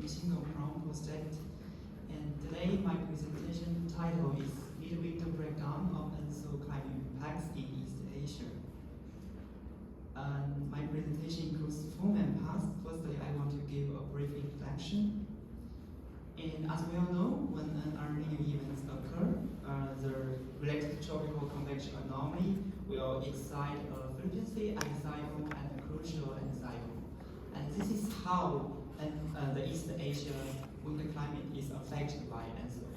from POSTECH, and today my presentation title is Midwinter Breakdown of ENSO Climate Impacts in East Asia. My presentation includes form and past. Firstly, I want to give a brief introduction. And as we all know, when an El Niño events occur, the related tropical convection anomaly will excite a frequency anticyclone and a crucial anticyclone. And this is how the East Asia winter climate is affected by ENSO.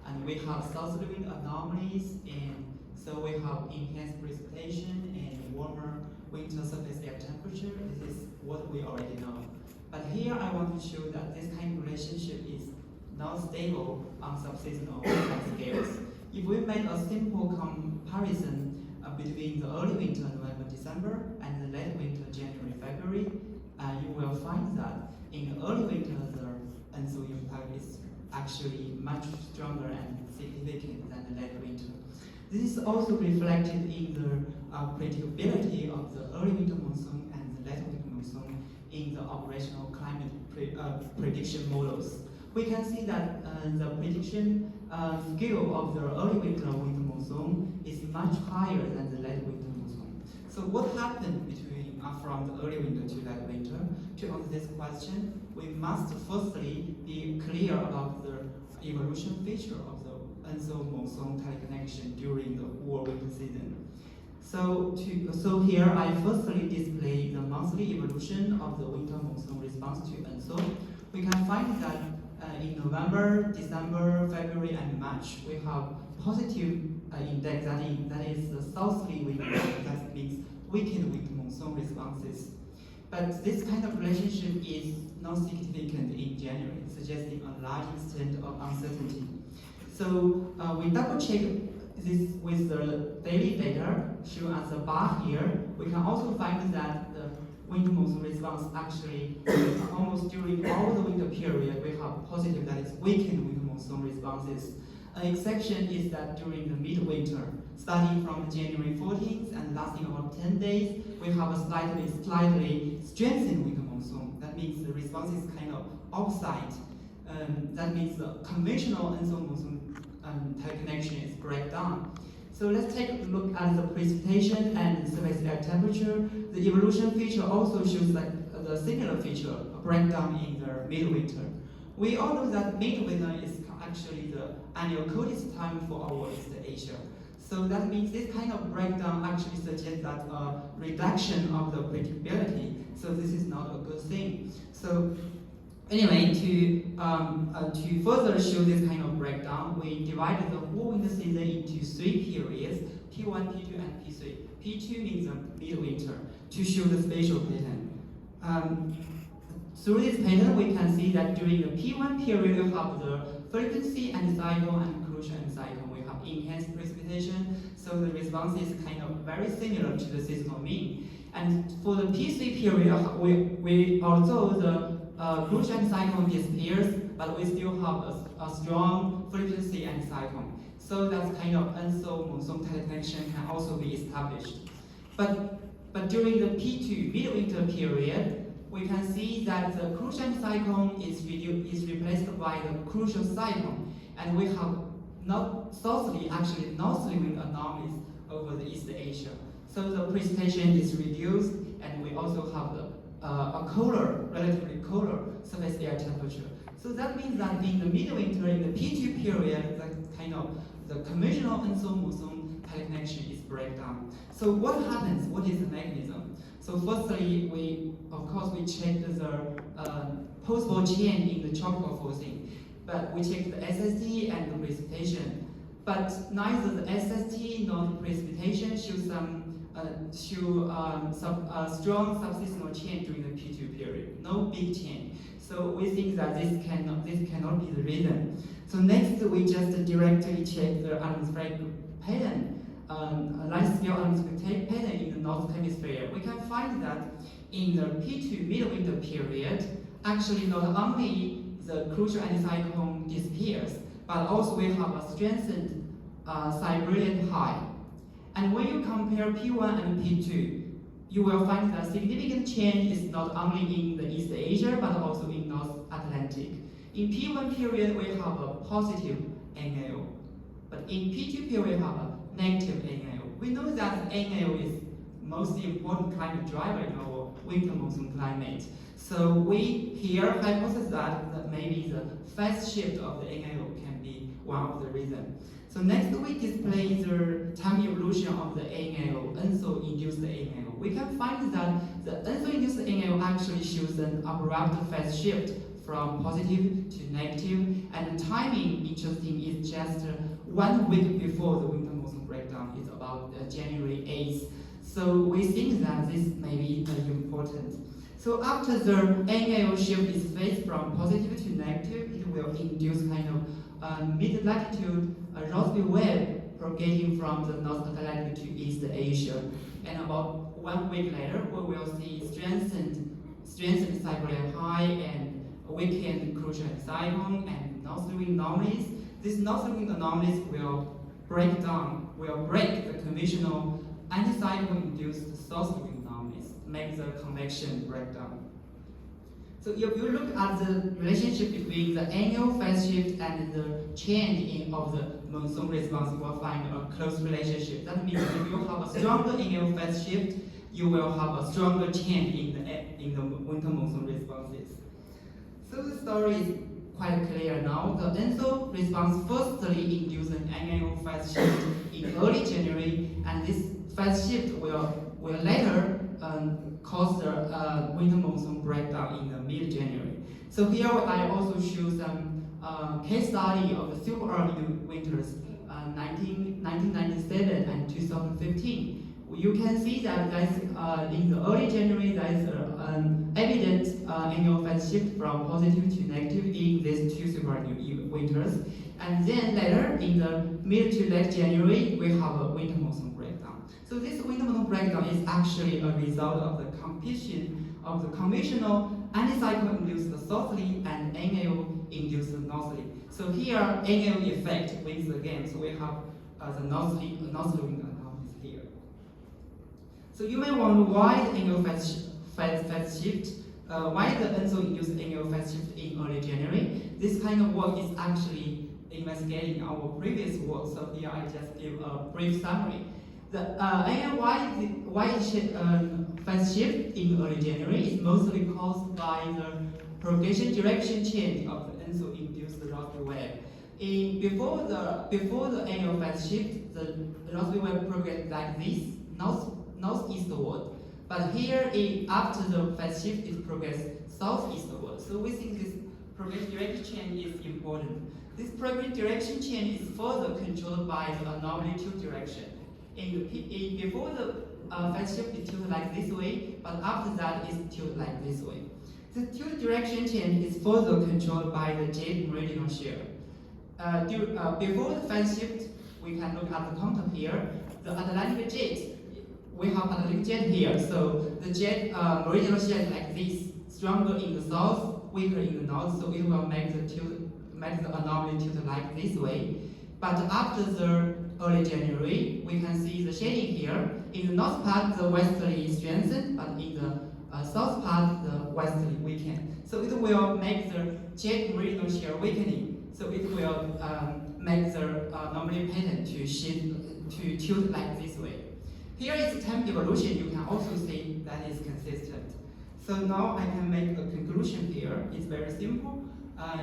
And we have southerly wind anomalies, and so we have enhanced precipitation and warmer winter surface air temperature. This is what we already know. But here I want to show that this kind of relationship is not stable on subseasonal scales. If we make a simple comparison between the early winter November, December and the late winter January, February, you will find that in the early winter the ENSO impact is actually much stronger and significant than the late winter. This is also reflected in the predictability of the early winter monsoon and the late winter monsoon in the operational climate prediction models. We can see that the prediction scale of the early winter monsoon is much higher than the late winter monsoon. So what happened between from the early winter to late winter? To answer this question, we must firstly be clear about the evolution feature of the ENSO monsoon teleconnection during the whole winter season. So here I firstly display the monthly evolution of the winter monsoon response to ENSO. We can find that in November, December, February, and March, we have positive index, that is the southerly wind, that means weakened winter monsoon responses. But this kind of relationship is not significant in January, suggesting a large extent of uncertainty. So we double check this with the daily data shown as a bar here. We can also find that the winter monsoon response actually almost during all the winter period we have positive, that is weakened winter monsoon responses. An exception is that during the midwinter, starting from January 14th and lasting about 10 days, we have a slightly strengthened winter monsoon. That means the response is kind of opposite. That means the conventional ENSO monsoon teleconnection is breakdown. So let's take a look at the precipitation and surface air temperature. The evolution feature also shows like the similar feature, a breakdown in the midwinter. We all know that midwinter is actually the annual coldest time for our East Asia. So that means this kind of breakdown actually suggests that a reduction of the predictability. So this is not a good thing. So anyway, to further show this kind of breakdown, we divided the whole winter season into 3 periods, P1, P2, and P3. P2 means the midwinter, to show the spatial pattern. Through this pattern, we can see that during the P1 period, we have the frequency anticyclone and crucial anticyclone. We have enhanced precipitation, so the response is kind of very similar to the seasonal mean. And for the P3 period, we although the crucial anticyclone disappears, but we still have a strong frequency anticyclone. So that kind of ENSO monsoon teleconnection can also be established. But during the P2 midwinter period, we can see that the crucial anticyclone is replaced by the crucial cyclone, and we have not southerly, actually northerly wind anomalies over the East Asia. So the precipitation is reduced, and we also have a colder, relatively colder surface air temperature. So that means that in the midwinter, in the P2 period, the conventional ENSO monsoon teleconnection is breakdown. So what happens? What is the mechanism? So firstly, we check the possible change in the tropical forcing, but we check the SST and the precipitation. But neither the SST nor the precipitation show strong subseasonal change during the P2 period. No big change. So we think that this cannot be the reason. So next, we just directly check the atmospheric pattern. Large-scale atmospheric pattern in the Northern Hemisphere. We can find that in the P2 midwinter period, actually not only the crucial anticyclone disappears, but also we have a strengthened Siberian high. And when you compare P1 and P2, you will find that significant change is not only in the East Asia, but also in North Atlantic. In P1 period, we have a positive NAO, but in P2 period, we have a negative NAO. We know that NAO is most important climate driver in our winter monsoon climate. So we here hypothesize that maybe the phase shift of the NAO can be one of the reasons. So next we display the time evolution of the NAO, ENSO-induced NAO. We can find that the ENSO-induced NAO actually shows an abrupt phase shift from positive to negative, and the timing, interesting, is just 1 week before the winter monsoon breakdown. It's about January 8th. So we think that this may be important. So after the NAO shift is phased from positive to negative, it will induce kind of mid-latitude Rossby wave propagating from the North Atlantic to East Asia. And about 1 week later, we will see strengthened cyclic high and weakened crucial cyclone and northerly anomalies. These northerly anomalies will break the conventional anticyclone-induced southerly anomalies, make the convection breakdown. So if you look at the relationship between the annual phase shift and the change of the monsoon response, you will find a close relationship. That means if you have a stronger annual phase shift, you will have a stronger change in the winter monsoon responses. So the story is quite clear now. The ENSO response firstly induced an annual phase shift in early January, and this phase shift will later cause the winter monsoon breakdown in the mid-January. So here I also show some case study of the super early winters, 1997 and 2015. You can see that in the early January there is an evident annual phase shift from positive to negative in these two super early winters. And then later in the mid to late January we have a winter monsoon breakdown. So this winter monsoon breakdown is actually a result of the competition of the conventional anticyclone-induced southerly and NAO-induced northerly. So here NAO effect wins the game. So we have the northerly wind anomalies here. So you may wonder why the annual phase shift, why the ENSO-induced annual phase shift in early January. This kind of work is actually investigating our previous work. So here I just give a brief summary. The phase shift in early January is mostly caused by the propagation direction change of the ENSO-induced Rossby wave. Before the annual phase shift, the Rossby wave propagated like this, northeastward. But here, after the phase shift, it progressed southeastward. So we think this propagation direction change is important. This propagation direction change is further controlled by the anomaly tilt direction. Before the phase shift, it tilted like this way, but after that, it's tilted like this way. The tilt direction change is further controlled by the jet meridional shear. Before the phase shift, we can look at the contour here. The Atlantic jet, we have Atlantic jet here. So the jet meridional shear is like this, stronger in the south, weaker in the north. So it will make the anomaly tilt like this way. But after the early January, we can see the shading here. In the north part, the westerly strengthened, but in the south part, the westerly weakened. So it will make the jet meridional shear weakening. So it will make the anomaly pattern to tilt like this way. Here is the time evolution. You can also see that is consistent. So now I can make a conclusion here. It's very simple.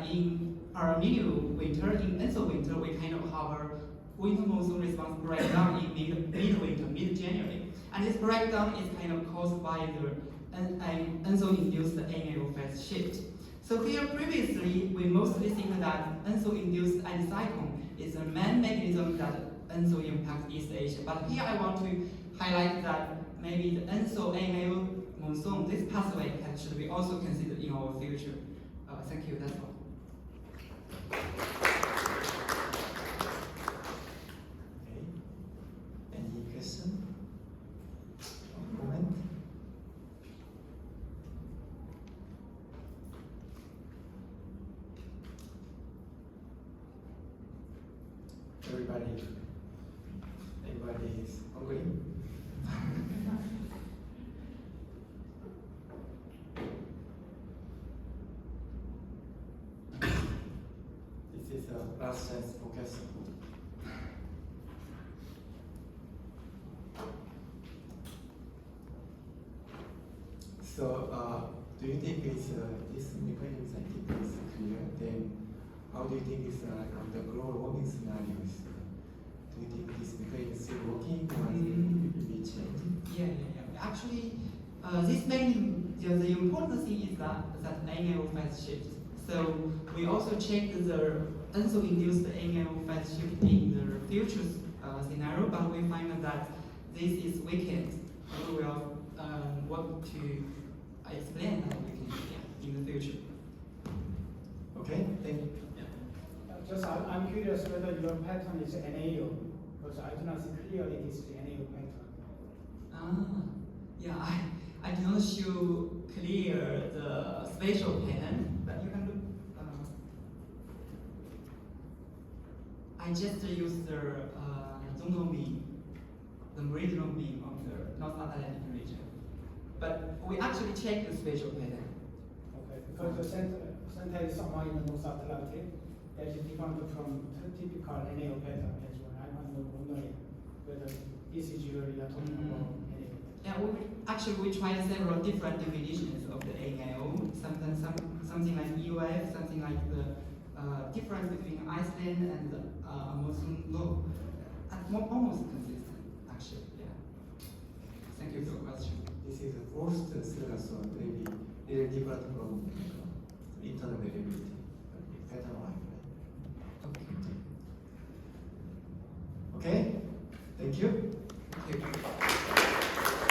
In our Midwinter, in ENSO winter, we kind of have a winter monsoon response breakdown in mid-winter, mid-January. And this breakdown is kind of caused by the ENSO-induced annual phase shift. So here previously, we mostly think that ENSO-induced anticyclone is the main mechanism that ENSO impacts East Asia. But here I want to highlight that maybe the ENSO annual monsoon, this pathway should be also considered in our future. Thank you, that's all. Any question? Comment? Everybody is hungry? last chance focus. So, do you think this mechanism scientific is clear? Then, how do you think it's on the global warming scenarios? Do you think this mechanism is still working or will be changed? Yeah. Actually, this main the important thing is that NAO phase shift. So we also checked the ENSO-induced NAO phase shift in the future scenario, but we find that this is weakened. We will work to explain that weakening in the future. Okay, thank you. Just I'm curious whether your pattern is NAO, because I do not see clearly this is NAO pattern. Yeah, I do not show clear the spatial pattern, but you can look. I just use the zonal mean, the meridional mean of the North Atlantic region. But we actually check the spatial pattern. Okay, because the center is somewhere in the North Atlantic, that is different from typical NAO pattern. That's why I'm wondering whether this is really talking about NAO. Yeah, we tried several different definitions of the NAO. Sometimes something like EUF, something like the difference between Iceland and Muslim law. Almost consistent, actually. Yeah. Thank you for the question. This is a forced syllabus, so maybe little different from internal variability pattern line. Okay. Okay, thank you. Thank you.